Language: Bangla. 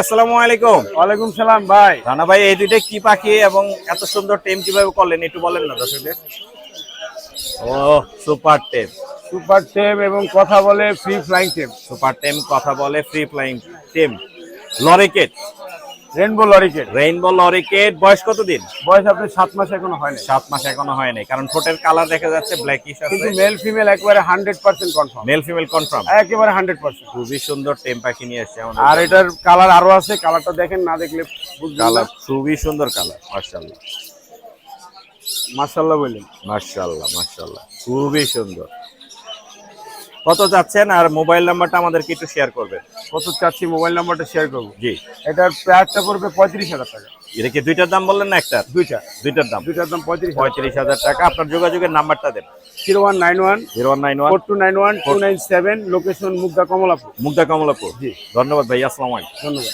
আসসালামু আলাইকুম। ওয়ালাইকুম সালাম ভাই। রানা ভাই, এই দুইটা কি পাখি এবং এত সুন্দর টেম কিভাবে করলেন একটু বলেন না দর্শকদের। ও সুপার টেম। সুপার টেম এবং কথা বলে ফ্রি ফ্লাইং টেম। সুপার টেম কথা বলে free flying tame. Lorikeet, rainbow lorikeet. Rainbow lorikeet. বয়স কত দিন? বয়স আপনার 7 মাস এখনো হয়নি। 7 মাস এখনো হয় নাই, কারণ ঠোঁটের কালার দেখা যাচ্ছে ব্ল্যাকিশ আছে। কিন্তু মেল ফিমেল একবারে 100% কনফার্ম। মেল ফিমেল কনফার্ম, একেবারে 100%। খুবই সুন্দর টেম পাখি নিয়ে আসছে আমাদের। আর এটার কালার আরো আছে, কালারটা দেখেন, না দেখলে বুঝবেন না। কালার খুবই সুন্দর কালার, মাশাআল্লাহ মাশাআল্লাহ বলেন। মাশাআল্লাহ মাশাআল্লাহ, খুবই সুন্দর। কত যাচ্ছেন আর মোবাইল নাম্বারটা আমাদেরকে একটু শেয়ার করবেন। কত চাচ্ছি মোবাইল নাম্বারটা শেয়ার করবো। জি, এটার প্রাইসটা পড়বে 35,000 টাকা। এটা কি দুইটার দাম বললেন না একটার? দুইটার দাম দুইটার দাম 35,000। 35,000 টাকা। আপনার যোগাযোগের নাম্বারটা দেন। 0191 0191 4291 297, লোকেশন মুগদা কমলাপুর। মুগদা কমলাপুর। জি, ধন্যবাদ ভাই, আসসালামু আলাইকুম। ধন্যবাদ।